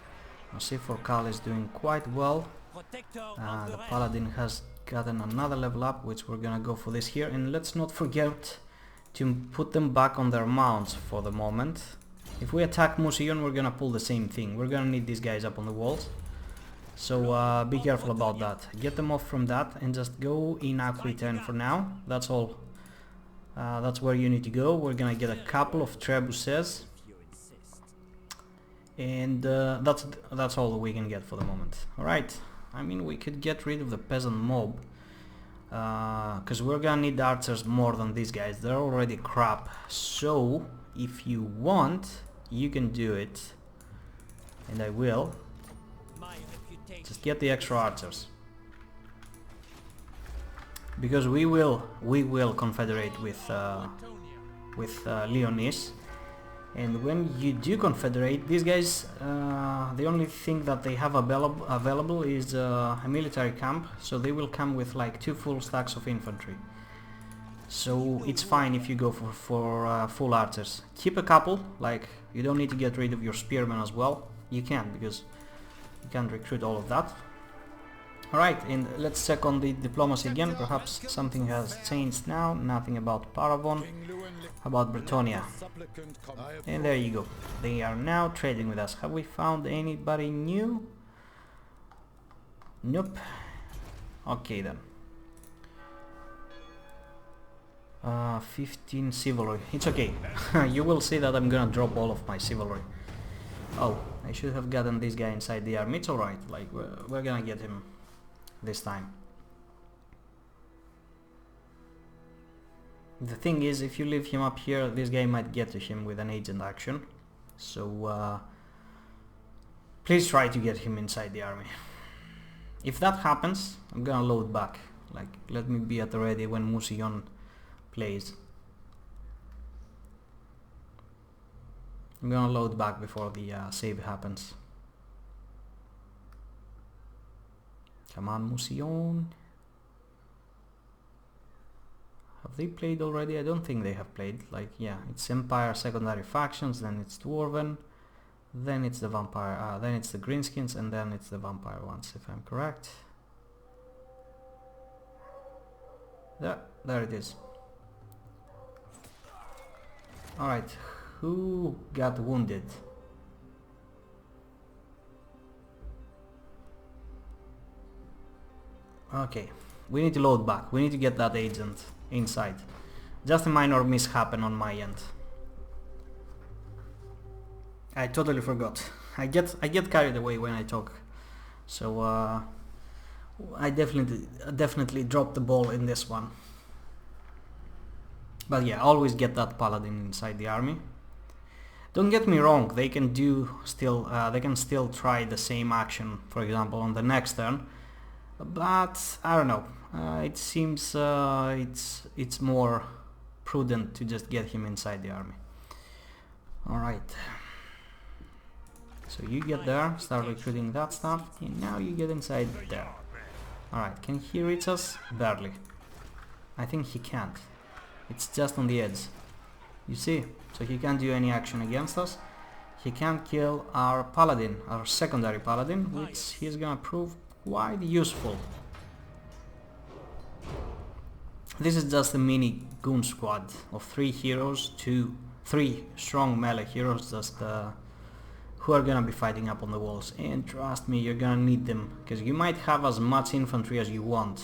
C4 Cal is doing quite well. The Paladin has gotten another level up, which we're gonna go for this here. And let's not forget to put them back on their mounts for the moment. If we attack Mousillon, we're gonna pull the same thing. We're gonna need these guys up on the walls. So be careful about that. Get them off from that and just go in Aquitaine for now. That's all. That's where you need to go. We're gonna get a couple of trebuchets, and that's all that we can get for the moment. Alright, I mean, we could get rid of the peasant mob, because we're gonna need archers more than these guys. They're already crap. So if you want, you can do it, and I will. Just get the extra archers, because we will confederate with Leonis, and when you do confederate, these guys, the only thing that they have available is a military camp, so they will come with like 2 full stacks of infantry. So it's fine if you go for full archers. Keep a couple, like you don't need to get rid of your spearmen as well. You can, because you can recruit all of that. Alright, and let's check on the diplomacy again. Perhaps something has changed now. Nothing about Paravon. About Bretonnia. And there you go. They are now trading with us. Have we found anybody new? Nope. Okay then. 15 chivalry. It's okay. You will see that I'm gonna drop all of my chivalry. Oh, I should have gotten this guy inside the army. It's alright. Like, we're gonna get him this time. The thing is, if you leave him up here, this guy might get to him with an agent action. So please try to get him inside the army. If that happens, I'm gonna load back. Like, let me be at the ready when Mousillon plays. I'm gonna load back before the save happens. Come on, Mousillon. Have they played already? I don't think they have played. Like, yeah, it's Empire, secondary factions, then it's Dwarven, then it's the vampire, then it's the greenskins, and then it's the vampire ones, if I'm correct. There it is. Alright, who got wounded? Okay, we need to load back. We need to get that agent inside. Just a minor mishap on my end. I totally forgot. I get carried away when I talk, so I definitely dropped the ball in this one. But yeah, always get that paladin inside the army. Don't get me wrong, they can still try the same action, for example, on the next turn. But I don't know. It seems it's more prudent to just get him inside the army. All right. So you get there, start recruiting that stuff, and now you get inside there. All right. Can he reach us? Barely. I think he can't. It's just on the edge. You see? So he can't do any action against us. He can't kill our paladin, our secondary paladin, which he's gonna prove quite useful. This is just a mini goon squad of 3 heroes, 3 strong melee heroes, just who are gonna be fighting up on the walls. And trust me, you're gonna need them, because you might have as much infantry as you want.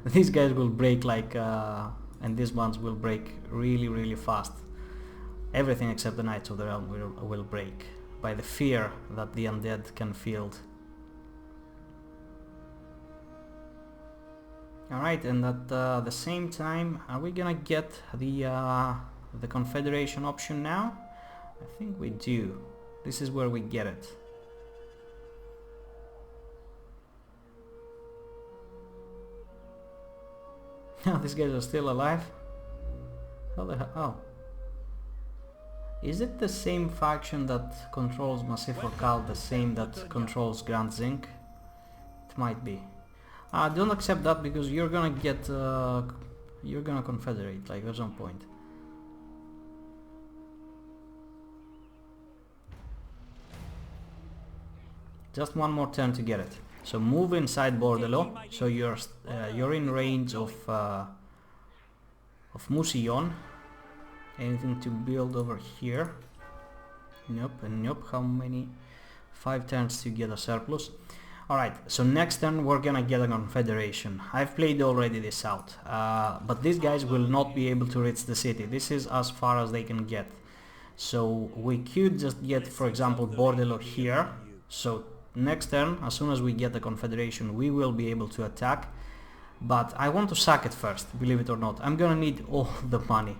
These guys will break like, and these ones will break really fast. Everything except the Knights of the Realm will break by the fear that the undead can field. Alright, and at the same time, are we gonna get the Confederation option now? I think we do. This is where we get it. These guys are still alive? How the hell? Oh. Is it the same faction that controls Massif Orcal, the same that controls Grand Zinc? It might be. Don't accept that, because you're gonna get you're gonna confederate, like there's no point. Just one more turn to get it. So move inside Bordello, so you're in range of Mousillon. Anything to build over here? Nope and nope. How many? 5 turns to get a surplus. Alright, so next turn we're gonna get a Confederation. I've played already this out, but these guys will not be able to reach the city. This is as far as they can get. So we could just get, for example, Bordello here. So next turn, as soon as we get the Confederation, we will be able to attack. But I want to sack it first, believe it or not. I'm gonna need all the money.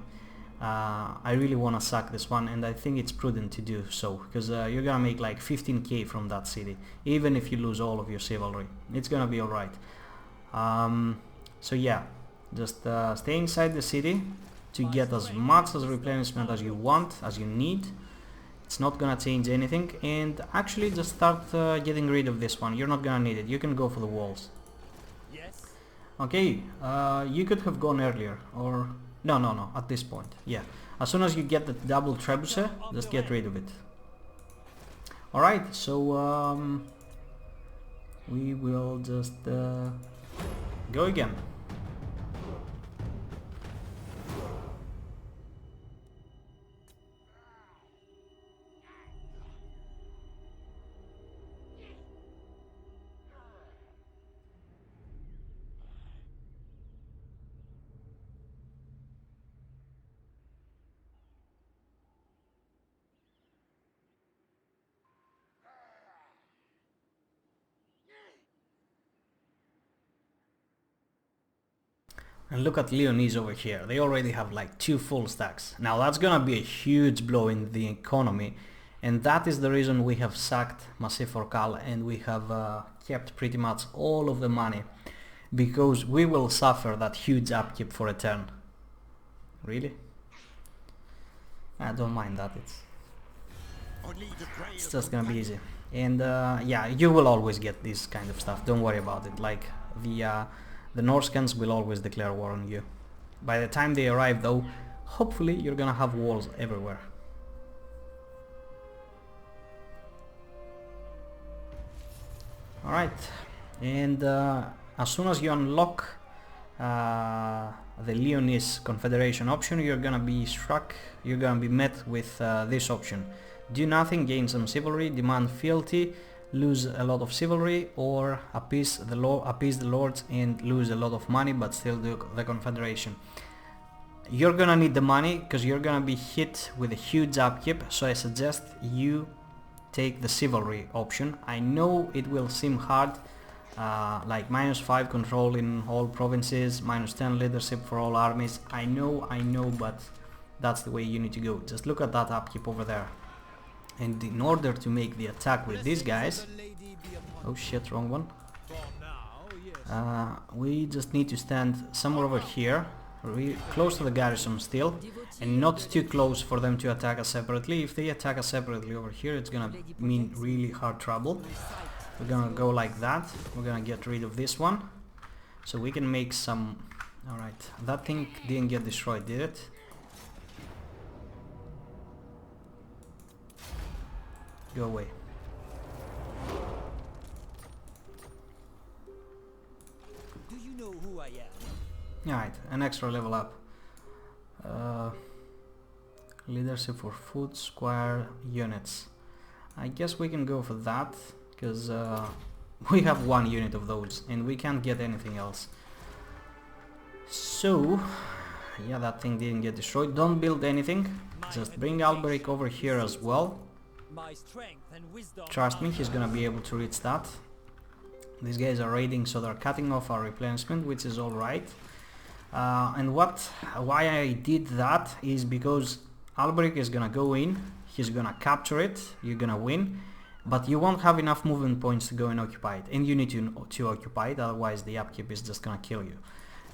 I really want to sack this one, and I think it's prudent to do so, because you're gonna make like 15k from that city, even if you lose all of your chivalry. It's gonna be alright. So yeah, just stay inside the city to get as much as replenishment as you want, as you need. It's not gonna change anything, and actually just start getting rid of this one. You're not gonna need it. You can go for the walls. Okay, you could have gone earlier, or no, at this point. Yeah, as soon as you get the double trebuchet, just get rid of it. Alright, so we will just go again. And look at Leonis over here. They already have like 2 full stacks. Now that's gonna be a huge blow in the economy, and that is the reason we have sacked Massif Orcal and we have kept pretty much all of the money, because we will suffer that huge upkeep for a turn. Really? I don't mind that. It's just gonna be easy. And yeah, you will always get this kind of stuff. Don't worry about it. Like the Norscans will always declare war on you. By the time they arrive though, hopefully you're gonna have walls everywhere. Alright, and as soon as you unlock the Leonis Confederation option, you're gonna be struck, you're gonna be met with this option. Do nothing, gain some chivalry, demand fealty, lose a lot of chivalry, or appease the lords and lose a lot of money but still do the Confederation. You're gonna need the money because you're gonna be hit with a huge upkeep, so I suggest you take the chivalry option. I know it will seem hard, like -5 control in all provinces, -10 leadership for all armies. I know, but that's the way you need to go. Just look at that upkeep over there. And in order to make the attack with these guys, oh shit, wrong one, we just need to stand somewhere over here, close to the garrison still, and not too close for them to attack us separately. If they attack us separately over here, it's gonna mean really hard trouble. We're gonna go like that. We're gonna get rid of this one, so we can make some... Alright, that thing didn't get destroyed, did it? Go away. Do you know who I am? Alright, an extra level up. Leadership for foot square units. I guess we can go for that, because we have 1 unit of those and we can't get anything else. So, yeah, that thing didn't get destroyed. Don't build anything. Just bring ALBERIC over here as well. Trust me, he's gonna be able to reach that. These guys are raiding, so they're cutting off our replenishment, which is alright. And why I did that is because ALBERIC is gonna go in, he's gonna capture it, you're gonna win, but you won't have enough movement points to go and occupy it, and you need to occupy it, otherwise the upkeep is just gonna kill you.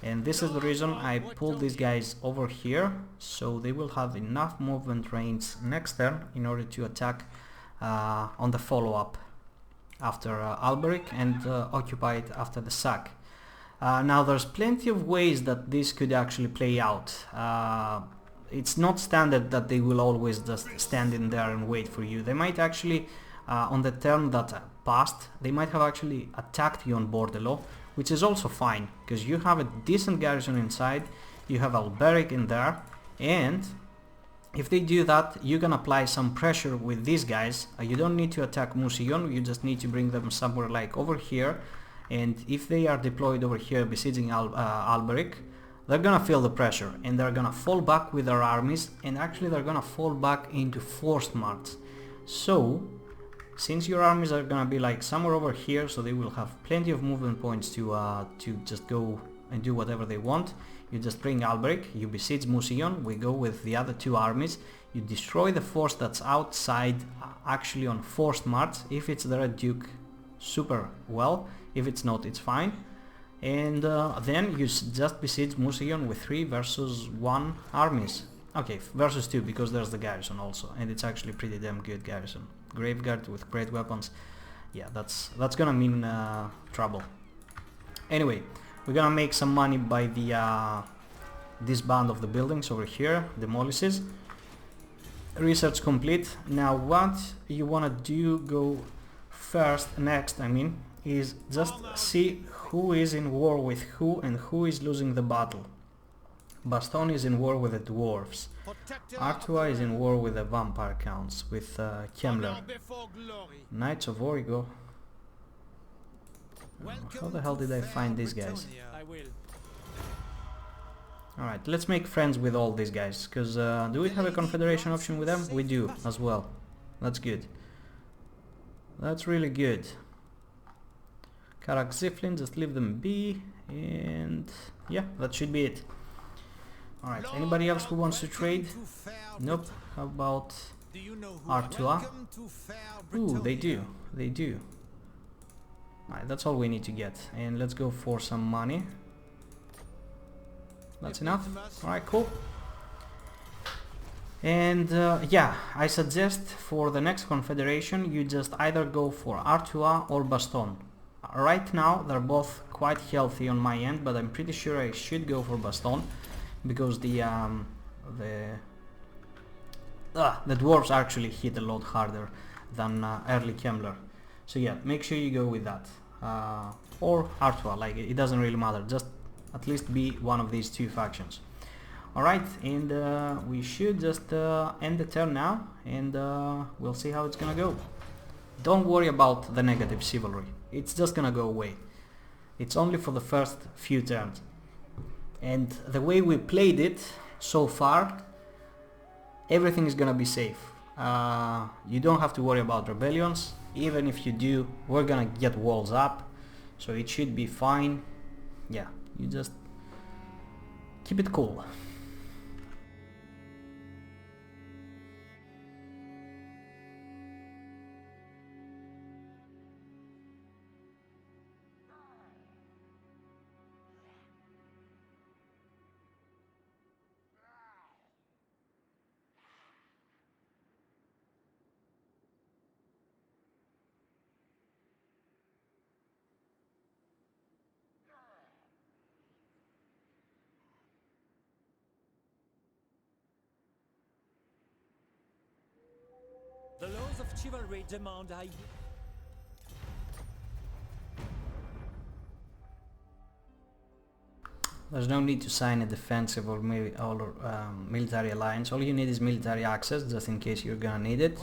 And this is the reason I pulled these guys over here, so they will have enough movement range next turn in order to attack on the follow-up after ALBERIC and occupy it after the sack. Now there's plenty of ways that this could actually play out. It's not standard that they will always just stand in there and wait for you. They might actually, on the turn that passed, they might have actually attacked you on Bordello, which is also fine, because you have a decent garrison inside, you have ALBERIC in there, and if they do that, you can apply some pressure with these guys. You don't need to attack Mousillon, you just need to bring them somewhere like over here, and if they are deployed over here besieging ALBERIC, they're gonna feel the pressure, and they're gonna fall back with their armies, and actually they're gonna fall back into forced march. So, since your armies are gonna be like somewhere over here, so they will have plenty of movement points to just go and do whatever they want, you just bring ALBERIC, you besiege Mousillon, we go with the other 2 armies, you destroy the force that's outside, actually on forced march. If it's the Red Duke, super well, if it's not, it's fine. And then you just besiege Mousillon with 3 versus 1 armies. Okay, versus 2, because there's the garrison also, and it's actually pretty damn good garrison. Graveguard with great weapons. Yeah, that's gonna mean trouble. Anyway, we're gonna make some money by the disband of the buildings over here, demolishes. Research complete. Now what you wanna do, go next, I mean, is just see who is in war with who and who is losing the battle. Baston is in war with the dwarves. Artois is in war with the vampire counts, with Kemmler. Knights of Origo. How the hell did I find these guys? Alright, let's make friends with all these guys, because do we have a confederation option with them? We do, as well. That's good. That's really good. Karak Ziflin, just leave them be, and yeah, that should be it. Alright, anybody else who wants to trade? Nope. How about Artois? Ooh, they do. They do. Alright, that's all we need to get. And let's go for some money. That's enough? Alright, cool. And yeah, I suggest for the next confederation you just either go for Artois or Baston. Right now they're both quite healthy on my end, but I'm pretty sure I should go for Baston, because the dwarves actually hit a lot harder than early Kemmler. So yeah, make sure you go with that. or Artois, like it doesn't really matter, just at least be one of these two factions. Alright, and we should just end the turn now, and we'll see how it's gonna go. Don't worry about the negative chivalry, it's just gonna go away. It's only for the first few turns. And the way we played it so far, everything is gonna be safe. You don't have to worry about rebellions. Even if you do, we're gonna get walls up, so it should be fine. Yeah, you just keep it cool. The laws of chivalry demand I... There's no need to sign a defensive or military alliance. All you need is military access, just in case you're gonna need it.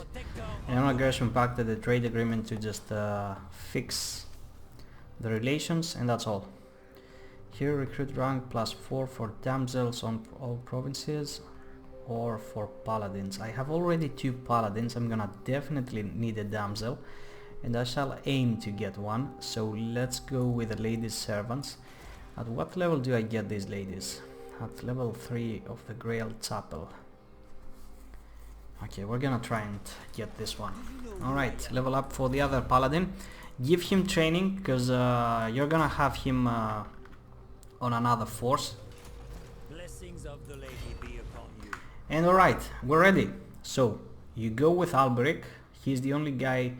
And non-aggression pact, the trade agreement to just fix the relations, and that's all. Here, recruit rank +4 for damsels on all provinces, or for paladins. I have already 2 paladins. I'm gonna definitely need a damsel, and I shall aim to get one. So let's go with the ladies servants. At what level do I get these ladies? At level 3 of the Grail Chapel. Okay, we're gonna try and get this one. Alright, level up for the other paladin. Give him training, because you're gonna have him on another force. Blessings of the lady be upon you. And alright, we're ready. So, you go with Alberic. He's the only guy...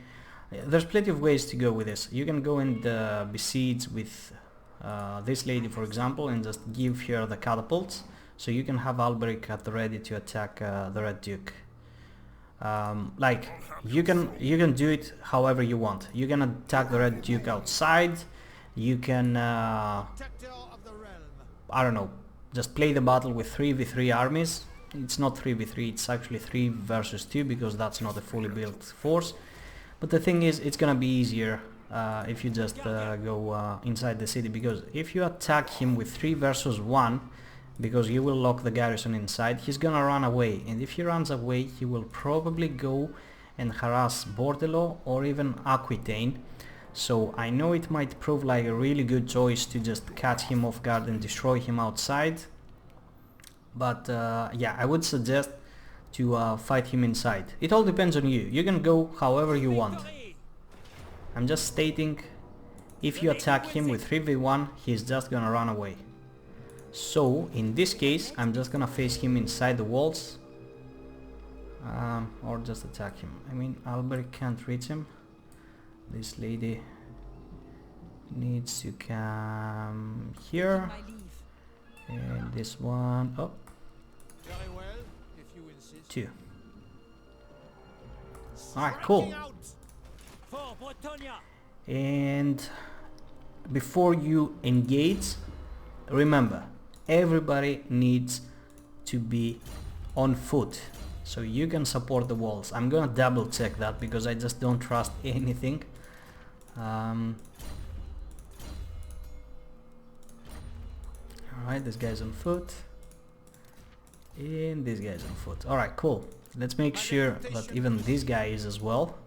There's plenty of ways to go with this. You can go and besiege with this lady, for example, and just give her the catapults. So you can have Alberic at the ready to attack the Red Duke. Like, you can do it however you want. You can attack the Red Duke outside. You can, I don't know, just play the battle with 3v3 armies. It's not 3v3, it's actually 3 versus 2, because that's not a fully built force. But the thing is, it's gonna be easier if you just go inside the city, because if you attack him with 3 versus 1, because you will lock the garrison inside, he's gonna run away, and if he runs away, he will probably go and harass Bordello or even Aquitaine. So I know it might prove like a really good choice to just catch him off guard and destroy him outside, but yeah, I would suggest to fight him inside. It all depends on you. You can go however you want. I'm just stating, if you attack him with 3v1, he's just gonna run away. So in this case, I'm just gonna face him inside the walls, or just attack him. I mean, Alberic can't reach him. This lady needs to come here, and this one, oh, 2. Alright, cool. And before you engage, remember, everybody needs to be on foot, so you can support the walls. I'm gonna double check that, because I just don't trust anything. Alright, this guy's on foot, and this guy's on foot. Alright, cool. Let's make sure that even this guy is as well,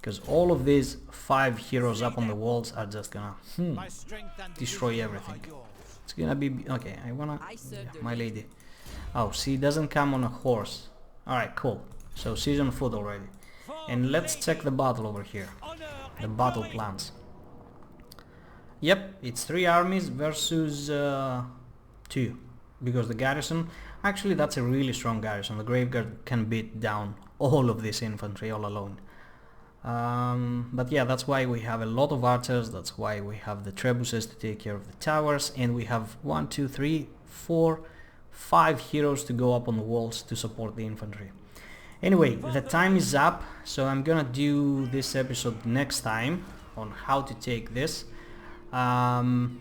because all of these 5 heroes up on the walls are just gonna destroy everything. It's gonna be... okay, I wanna... yeah, my lady. Oh, she doesn't come on a horse. Alright, cool. So she's on foot already. And let's check the battle over here. The battle plans. Yep, it's 3 armies versus 2. Because the garrison... actually, that's a really strong garrison. The Graveguard can beat down all of this infantry all alone. But yeah, that's why we have a lot of archers, that's why we have the trebuchets to take care of the towers, and we have 1, 2, 3, 4, 5 heroes to go up on the walls to support the infantry. Anyway, the time is up, so I'm gonna do this episode next time, on how to take this. And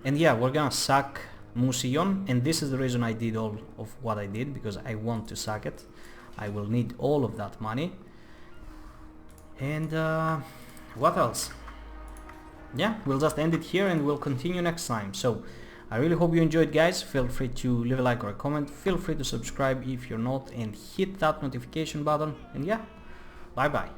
yeah, we're gonna sack Mousillon, and this is the reason I did all of what I did, because I want to sack it. I will need all of that money. And what else? Yeah, we'll just end it here and we'll continue next time. So I really hope you enjoyed, guys. Feel free to leave a like or a comment. Feel free to subscribe if you're not, and hit that notification button. And yeah, bye bye.